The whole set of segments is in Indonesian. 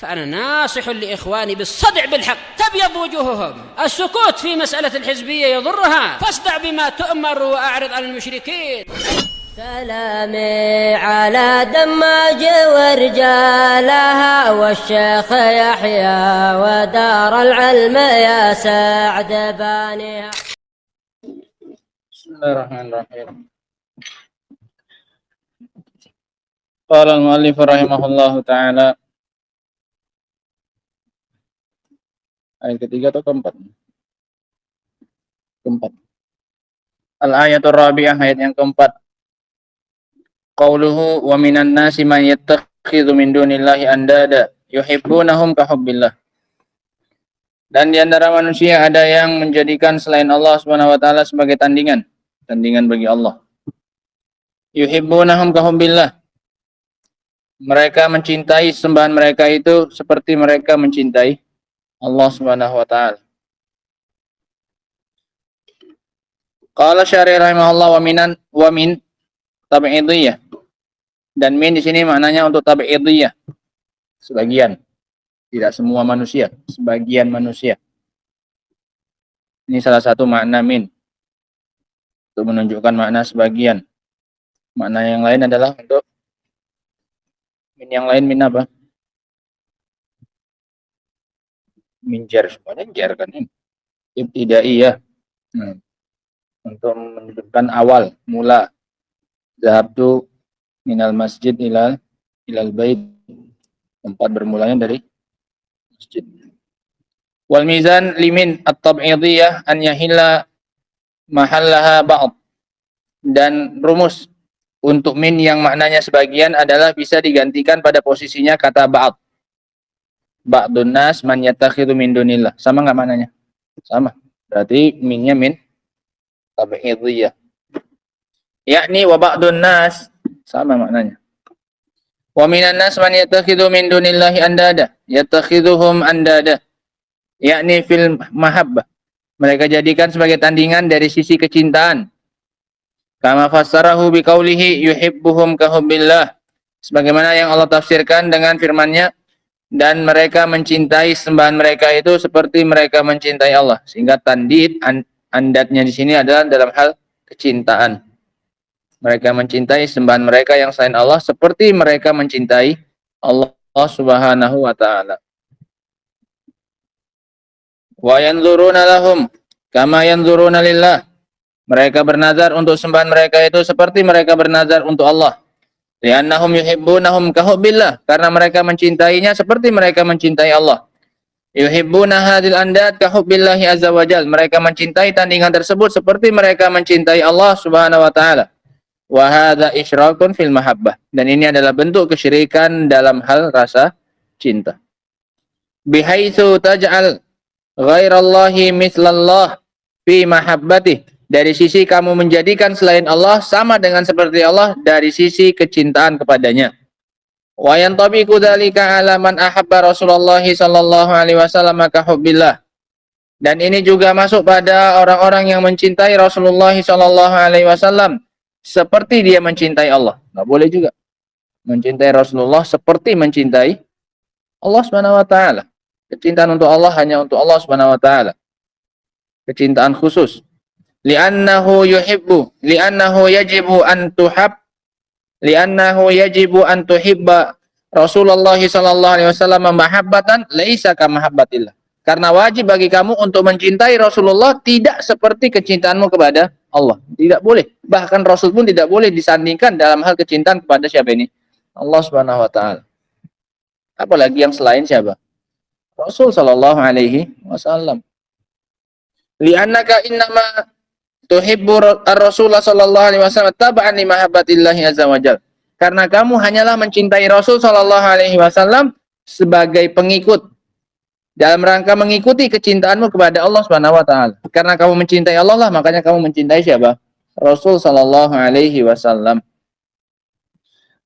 فأنا ناصح لإخواني بالصدع بالحق تبيض وجوههم. السكوت في مسألة الحزبية يضرها، فاصدع بما تؤمر وأعرض عن المشركين. سلامي على دماج ورجالها والشيخ يحيى ودار العلم يا سعد بانيها. بسم الله الرحمن الرحيم. قال المؤلف رحمه الله تعالى. Ayat ketiga atau keempat? Keempat. Al-ayatul rabi'ah, ayat yang keempat. Qauluhu wa minan nasi man yattakhidhu min dunillahi andada yuhibbunahum ka hubbillah. Dan di antara manusia ada yang menjadikan selain Allah Subhanahu wa taala sebagai tandingan bagi Allah. Yuhibbunahum ka hubbillah. Mereka mencintai sembahan mereka itu seperti mereka mencintai Allah Subhanahu wa taala. Qala Syarih rahimahullah wa min tabi'idiyah. Dan min di sini maknanya untuk tabi'idiyah. Sebagian, tidak semua manusia, sebagian manusia. Ini salah satu makna min. Untuk menunjukkan makna sebagian. Makna yang lain adalah untuk min yang lain min apa? Min jar, semuanya jar kan ini. Ibtidaiyah. Untuk menunjukkan awal, mula. Zahabtu minal masjid ilal bait. Tempat bermulanya dari masjid. Wal mizan limin at-tab'idiyah an yahilla mahallaha ba'd. Dan rumus untuk min yang maknanya sebagian adalah bisa digantikan pada posisinya kata ba'd. Ba'dun nas man yattakhidhu min dunillah. Sama enggak maknanya? Sama. Berarti minnya min tabi'idiyah. Yakni wa ba'dun nas, sama maknanya. Wa minan nas man yattakhidhu min dunillahi andada, yattakhidhuhum andada. Yakni fil mahabbah. Mereka jadikan sebagai tandingan dari sisi kecintaan. Kama fassarahu biqaulihi yuhibbuhum ka hubbillah. Sebagaimana yang Allah tafsirkan dengan firman-Nya, dan mereka mencintai sembahan mereka itu seperti mereka mencintai Allah. Sehingga tandid andatnya di sini adalah dalam hal kecintaan. Mereka mencintai sembahan mereka yang selain Allah seperti mereka mencintai Allah Subhanahu wa taala. Wa yanzuruna lahum kama yanzuruna lillah. Mereka bernazar untuk sembahan mereka itu seperti mereka bernazar untuk Allah. Li'annahum yuhibbunahum ka hubbillah, karena mereka mencintainya seperti mereka mencintai Allah. Yuhibbuna hadhil andad ka hubbillahi azza wajal. Mereka mencintai tandingan tersebut seperti mereka mencintai Allah Subhanahu wa taala. Wa hadza isyrakun fil mahabbah. Dan ini adalah bentuk kesyirikan dalam hal rasa cinta. Bihaitsu taj'al ghairallahi mithlallah fi mahabbatih. Dari sisi kamu menjadikan selain Allah sama dengan seperti Allah dari sisi kecintaan kepadanya. Wa yantabiqu dzalika 'ala man ahabba Rasulullah sallallahu alaihi wasallam ka hubbillah. Dan ini juga masuk pada orang-orang yang mencintai Rasulullah sallallahu alaihi wasallam seperti dia mencintai Allah. Enggak boleh juga mencintai Rasulullah seperti mencintai Allah Subhanahu wa taala. Kecintaan untuk Allah hanya untuk Allah Subhanahu wa taala. Kecintaan khusus. Li'annahu yajibu an tuhibba Rasulullah sallallahu alaihi wasallam mahabbatan laisa ka mahabbatillah. Karena wajib bagi kamu untuk mencintai Rasulullah tidak seperti kecintaanmu kepada Allah. Tidak boleh. Bahkan Rasul pun tidak boleh disandingkan dalam hal kecintaan kepada siapa ini? Allah Subhanahu wa taala. Apalagi yang selain siapa? Rasul sallallahu alaihi wasallam. Li'annaka innama tuhibbu ar-Rasulullah sallallahu alaihi wasallam tab'an li mahabbatillahi azza wajal. Karena kamu hanyalah mencintai Rasul sallallahu alaihi wasallam sebagai pengikut dalam rangka mengikuti kecintaanmu kepada Allah Subhanahu wa taala. Karena kamu mencintai Allah lah, makanya kamu mencintai siapa? Rasul sallallahu alaihi wasallam.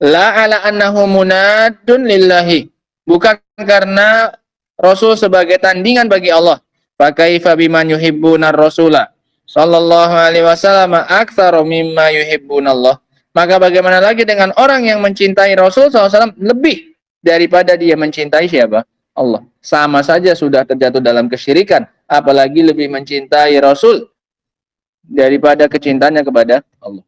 La ala annahu munadun lillahi. Bukan karena Rasul sebagai tandingan bagi Allah. Fa kaifa biman yuhibbuna ar-rasula sallallahu alaihi wasallam aktsaru mimma yuhibbunallah. Maka bagaimana lagi dengan orang yang mencintai Rasul SAW lebih daripada dia mencintai siapa? Allah. Sama saja sudah terjatuh dalam kesyirikan, apalagi lebih mencintai Rasul daripada kecintaannya kepada Allah.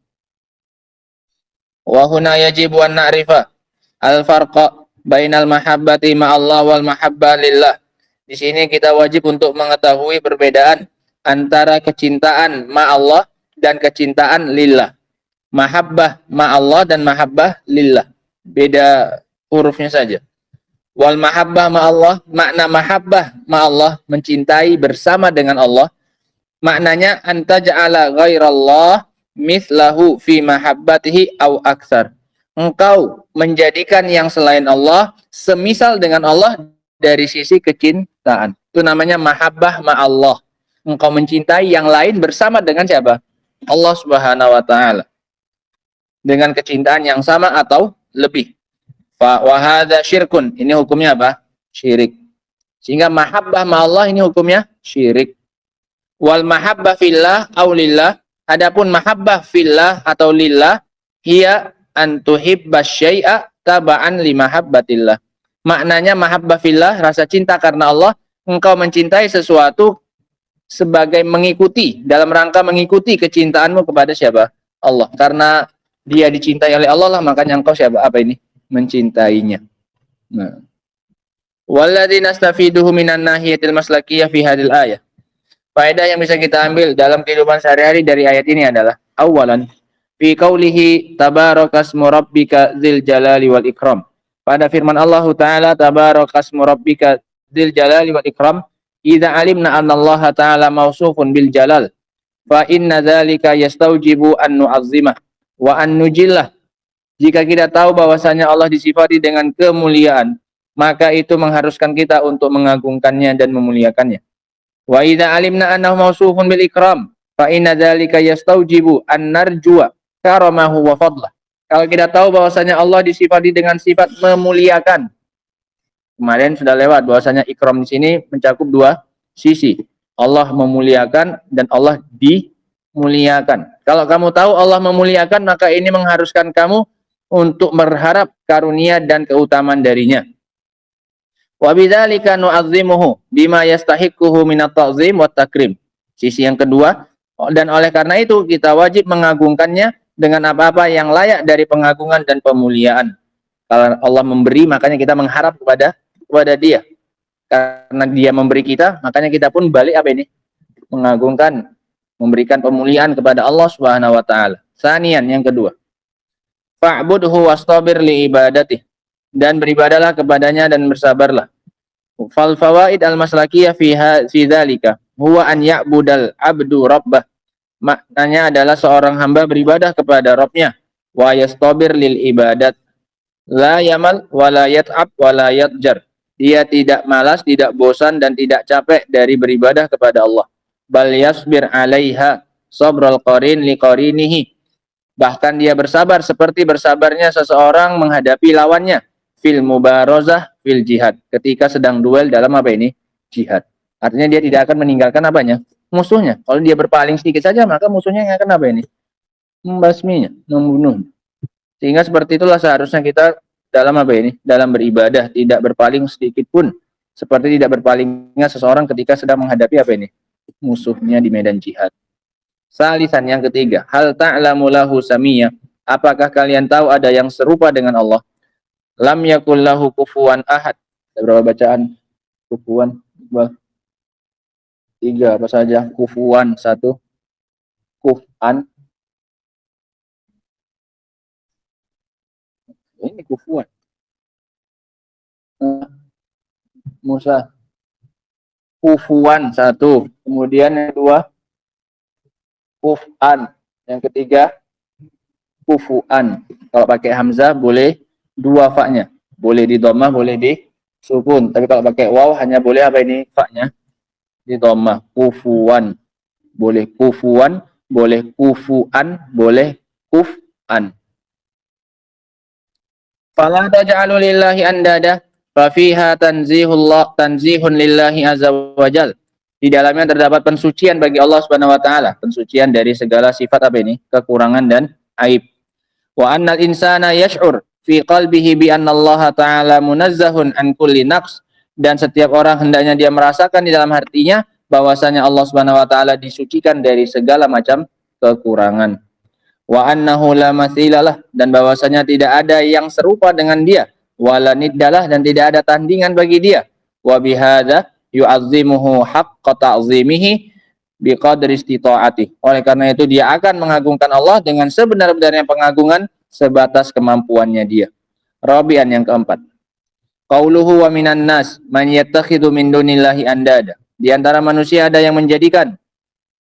Wa huna yajibu an na'rifa al-farqa bainal mahabbati ma'allah wal mahabbah lillah. Di sini kita wajib untuk mengetahui perbedaan antara kecintaan ma'allah dan kecintaan lillah. Mahabbah ma'allah dan mahabbah lillah. Beda hurufnya saja. Wal mahabbah ma'allah, makna mahabbah ma'allah, mencintai bersama dengan Allah. Maknanya anta ja'ala ghairallah mithlahu fi mahabbatihi au aksar. Engkau menjadikan yang selain Allah semisal dengan Allah dari sisi kecintaan. Itu namanya mahabbah ma'allah. Engkau mencintai yang lain bersama dengan siapa? Allah Subhanahu wa taala. Dengan kecintaan yang sama atau lebih. Fa wa hadza syirkun. Ini hukumnya apa? Syirik. Sehingga mahabbah ma'allah ini hukumnya syirik. Wal mahabbah fillah au lillah. Adapun mahabbah fillah atau lillah hiya an tuhibba syai'a taba'an li mahabbatillah. Maknanya mahabbah fillah, rasa cinta karena Allah, engkau mencintai sesuatu sebagai mengikuti, dalam rangka mengikuti kecintaanmu kepada siapa? Allah. Karena dia dicintai oleh Allah lah, makanya engkau siapa? Apa ini? Mencintainya. Nah. Walladzi nastafiduhu minan nahiyatil maslakiyah fi hadil ayah. Faedah yang bisa kita ambil dalam kehidupan sehari-hari dari ayat ini adalah awalan fi qaulihi tabarakasmu rabbika dzil jalali wal ikram. Pada firman Allah Ta'ala tabarakasmu rabbika dzil jalali wal ikram, idza alimna anna Allah Ta'ala mausufun bil jalal fa inna dzalika yastaujibu an nu'azzimah wa an nujillah. Jika kita tahu bahwasanya Allah disifati dengan kemuliaan, maka itu mengharuskan kita untuk mengagungkannya dan memuliakannya. Wa idza alimna annahu mausufun bil ikram fa inna dzalika yastaujibu an narjua karamahu wa fadlah. Kalau kita tahu bahwasanya Allah disifati dengan sifat memuliakan. Kemarin sudah lewat bahwasanya ikram di sini mencakup dua sisi. Allah memuliakan dan Allah dimuliakan. Kalau kamu tahu Allah memuliakan, maka ini mengharuskan kamu untuk berharap karunia dan keutamaan darinya. Wa bidzalika nu'azzimuhu bima yastahiquhu minat ta'zim wa takrim. Sisi yang kedua, dan oleh karena itu kita wajib mengagungkannya dengan apa-apa yang layak dari pengagungan dan pemuliaan. Kalau Allah memberi, makanya kita mengharap kepada dia. Karena dia memberi kita, makanya kita pun balik apa ini? Mengagungkan, memberikan pemuliaan kepada Allah Subhanahu wa taala. Sanian, yang kedua. Fa'budhu wastabir li ibadatih. Dan beribadalah kepadanya dan bersabarlah. Fal fawaid al-maslakiyah fi dzalika huwa an ya'budal 'abdu rabbah. Maknanya adalah seorang hamba beribadah kepada Rabb-nya. Wa yastabir lil ibadat. La yamal wa la yat'ab wa la yatjar. Dia tidak malas, tidak bosan dan tidak capek dari beribadah kepada Allah. Bal yasbir 'alaiha sabral qarin li qarinihi. Bahkan dia bersabar seperti bersabarnya seseorang menghadapi lawannya fil mubarazah fil jihad, ketika sedang duel dalam apa ini? Jihad. Artinya dia tidak akan meninggalkan apanya? Musuhnya. Kalau dia berpaling sedikit saja, maka musuhnya yang akan apa ini? Membasminya, membunuh. Sehingga seperti itulah seharusnya kita dalam apa ini? Dalam beribadah, tidak berpaling sedikit pun. Seperti tidak berpalingnya seseorang ketika sedang menghadapi apa ini? Musuhnya di medan jihad. Salisan, yang ketiga, hal ta'lamu lahu samiyya. Apakah kalian tahu ada yang serupa dengan Allah? Lam yakul lahu kufuwan ahad. Ada berapa bacaan? Kufuwan. Tiga apa saja? Kufuwan, satu. Kufan. Ini kufuwan. Musa. Kufuwan, satu. Kemudian yang kedua, kufan. Yang ketiga, kufuan. Kalau pakai hamzah boleh dua fa-nya. Boleh di dhammah, boleh di sukun. Tapi kalau pakai waw hanya boleh apa ini? Fa-nya di dhammah. Kufuwan. Boleh kufuwan, boleh kufuan, boleh kufan. Fala taj'alu lillahi andada fa fiha tanzihun lillahi azza wajal. Di dalamnya terdapat pensucian bagi Allah Subhanahu wa taala, pensucian dari segala sifat apa ini? Kekurangan dan aib. Wa annal insana yash'ur fi qalbihi bi anna Allah ta'ala munazzahun an kulli naqs, dan setiap orang hendaknya dia merasakan di dalam hatinya bahwasanya Allah Subhanahu wa taala disucikan dari segala macam kekurangan. Wa annahu la mathilalah, dan bahwasanya tidak ada yang serupa dengan dia, wala niddalah, dan tidak ada tandingan bagi dia. Wa bihadza yu'azzimuhu haqqa ta'zimihi biqadri istita'ati. Oleh karena itu dia akan mengagungkan Allah dengan sebenar-benarnya pengagungan sebatas kemampuannya dia. Rabi'an, yang keempat, qauluhu wa minan nas man yattakhidhu min dunillahi andada. Di antara manusia ada yang menjadikan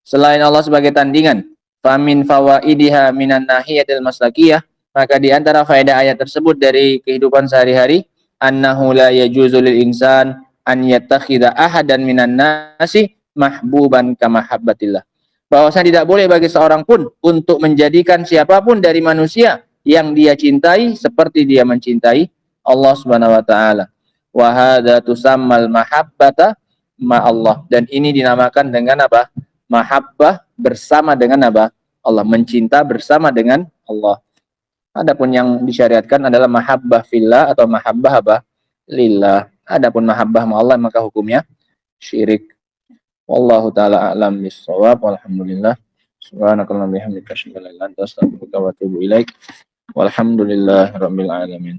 selain Allah sebagai tandingan. Famin fawaidiha minan nahiyatil maslakiyah, maka di antara faedah ayat tersebut dari kehidupan sehari-hari, annahu la yajuzu lil insan an yattakhidha ahadan minan nasi mahbuban kama habbatillah. Bahwasanya tidak boleh bagi seorang pun untuk menjadikan siapapun dari manusia yang dia cintai seperti dia mencintai Allah Subhanahu wa taala. Wa hadza tusammal mahabbata ma Allah, dan ini dinamakan dengan apa? Mahabbah bersama dengan apa? Allah, mencinta bersama dengan Allah. Adapun yang disyariatkan adalah mahabbah fillah atau mahabbah apa? Lillah. Adapun mahabbah ma Allah maka hukumnya syirik. Wallahu taala a'lam bissawab. Walhamdulillah. Subhanakallahumma bihamdika asyhadu an la ilaha illa anta astaghfiruka wa atubu ilaik. Walhamdulillahirabbil alamin.